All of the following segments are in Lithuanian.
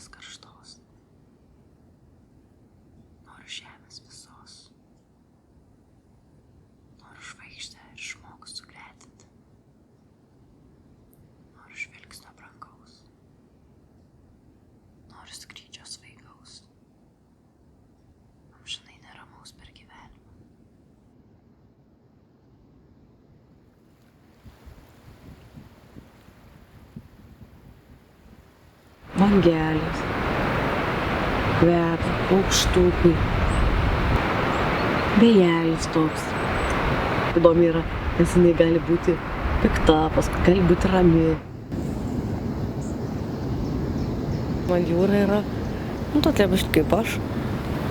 saulės karštos. Noriu žemės visos. Noriu žvaigždę ir žmogų sugretinti. Noriu žvilgsnio brangaus. Noriu skrydžio svaigaus. Amžinai neramaus per gyvenimą. Bangelės, kvepia, paukštukai, vėjelis toks. Įdomi yra, nes jinai gali būti pikta, paskui gali būti rami. Man jūra yra, tokia biškį kaip aš,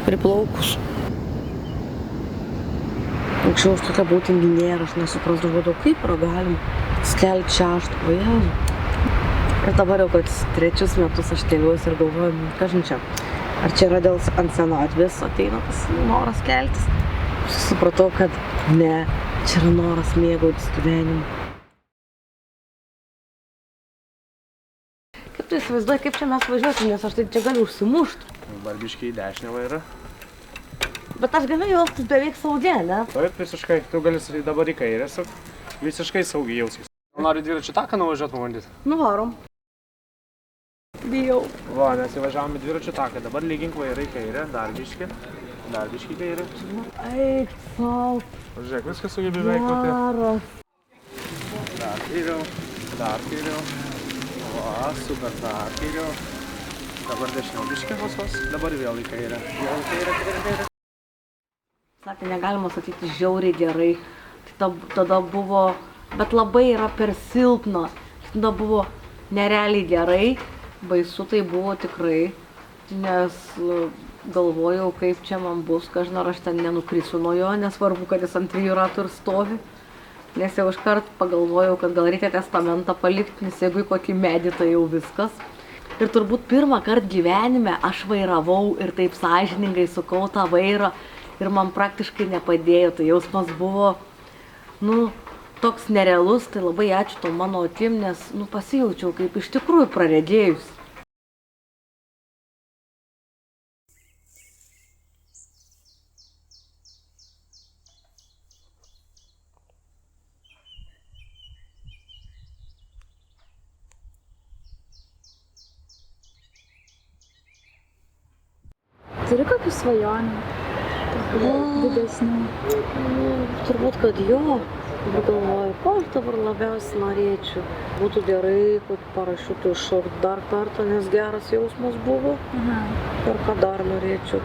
priplaukus. Anksčiau aš tokia buvau tinginė, aš nesuprasdavau, kaip yra galima skelti 6, o Jėzau. Ir dabar jau kad 3 metus aš keliuosi ir galvoju, kažin čia, ar čia yra dėl ant senatvės ateina tas noras keltis. Supratau, kad ne, čia yra noras mėgautis gyvenimu. Kaip tu įsivaizduoji, kaip čia mes važiuosim, nes aš tai čia galiu užsimušti. Dabar biškį į dešinę vairą. Bet aš galiu jaustis beveik saugiai, ne? Taip, visiškai. Tu gali dabar į kairę visiškai saugiai jausis. Nori dviračių taką nuvažiuoti pabandyti? Nuvarom. Bijau. Va, mes įvažiavome dviračių taką. Dabar lygink vairą į kairę, dar biškį į kairę. Eik, sau. Žiūrėk, viskas sugebi veikoti. Geras. Dar kairiau. Va, super, dar kairiau. Dabar dešiniau biškį vos. Dabar vėl į kairę. Vėl į kairę. Sakė, negalima sakyti žiauriai gerai. Tai tada buvo, bet labai yra per silpna. Tada buvo nerealiai gerai. Baisu tai buvo tikrai, nes galvojau, kaip čia man bus, kažin ar aš ten nenukrisiu nuo jo, nesvarbu, kad jis ant 2 ratų ir stovi. Nes jau iškart pagalvojau, kad gal reikia testamentą palikti, nes jeigu į kokį medį, tai jau viskas. Ir turbūt pirmą kartą gyvenime aš vairavau ir taip sąžiningai sukau tą vairą ir man praktiškai nepadėjo. Tai jausmas buvo, toks nerealus, tai labai ačiū to mano akim, nes, pasijaučiau kaip iš tikrųjų praregėjus. Turi kokių svajonių? Didesnių? Turbūt, kad jo. Galvoju, ko aš dabar labiausiai norėčiau. Būtų gerai, kad parašiutų iššokti dar kartą, nes geras jausmas buvo. Ir ką dar norėčiau.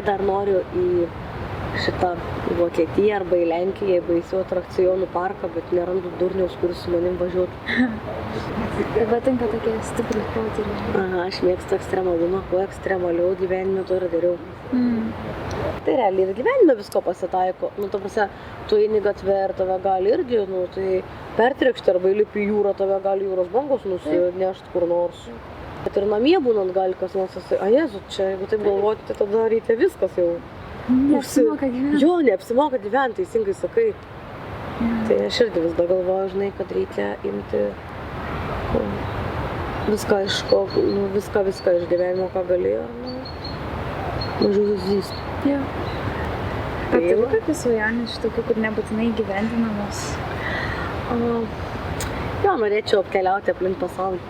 Dar noriu į šitą Vokietiją arba į Lenkiją, į baisių atrakcionų parką, bet nerandu durniaus, kuris su manim važiuotų. Tai patinka tokie stiprus potyriai. Aš mėgstu ekstremalumą, kuo ekstremaliau gyvenime, to yra geriau. Tai realiai ir gyvenime visko pasitaiko. Ta prasme, tu eini gatvę ir tave gali irgi, tai pertrėkšti arba įlipi į jūrą, tave gali jūros bangos nusinešti kur nors. Bet ir namie būnant gali kas nors Jėzu, čia, jeigu taip galvoti, tai tada reikia viskas jau. Neapsimoka gyventi. Jo, neapsimoka gyventi, teisingai sakai. Tai aš irgi vis dar galvoju, žinai, kad reikia imti viską iš gyvenimo, ką galėjo, mažiau zysti. Jo. Ar turi kokių svajonių iš tokių, kur nebūtinai gyvendinamos? Jo, norėčiau apkeliauti aplink pasaulį.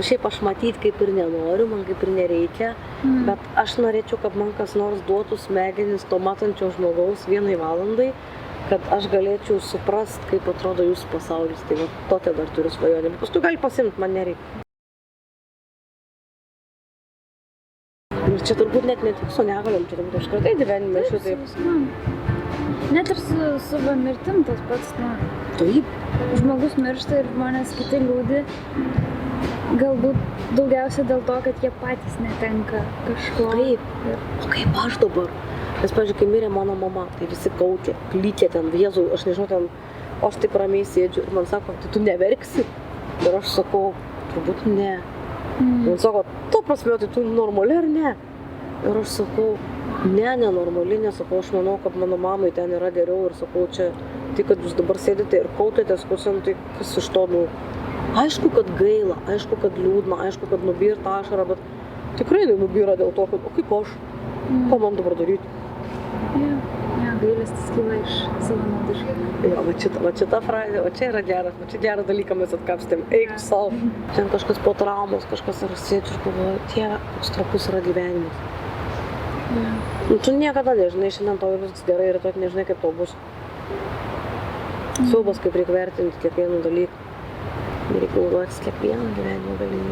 Šiaip aš matyti kaip ir nenoriu, man kaip ir nereikia, bet aš norėčiau, kad man kas nors duotų smegenis to matančio žmogaus 1 valandai, kad aš galėčiau suprast, kaip atrodo jūsų pasaulis. Tai tokia dar turiu svajonę, bet paskui gali pasiimti, man nereikia. Ir čia turbūt net ne tik su negaliom, čia turbūt apskritai gyvenime šitaip. Net ir su mirtim tas pats, Taip. Žmogus miršta ir žmonės kiti liūdi. Galbūt daugiausia dėl to, kad jie patys netenka kažko. Taip. O kaip aš dabar? Nes, pavyzdžiui, kai mirė mano mama, tai visi kautė, klykė ten, Jėzau, aš nežinau ten, aš taip ramiai sėdžiu ir man sako, tai tu neverksi? Ir aš sakau, turbūt ne. Man sako, to prasme, tai tu normali ar ne? Ir aš sakau, nenormali, nesakau, aš manau, kad mano mamai ten yra geriau ir sakau, čia, tai kad jūs dabar sėdite ir kautėtės, tai kas iš to, aišku, kad gaila, aišku, kad liūdna, aišku, kad nubirta ašara, bet Tikrai nubyra dėl to, kad, o kaip aš, ko man dabar daryti? Jo, gailestis kyla iš savanaudiškumo. Jo, va šita frazė, va čia yra geras, va čia gerą dalyką mes atkapstėm, eik savo. Šiandien kažkas po traumos, kažkas yra sėdžiu ir galvoju, Dieve, koks trapus yra gyvenimas. Nu, tu niekada nežinai, šiandien tau viskas gerai ir tu nežinai, kaip tau bus. Siaubas, kaip reikia vertinti kiekvieną dalyką. Reikia naudotis kiekvieną gyvenimo galimybę.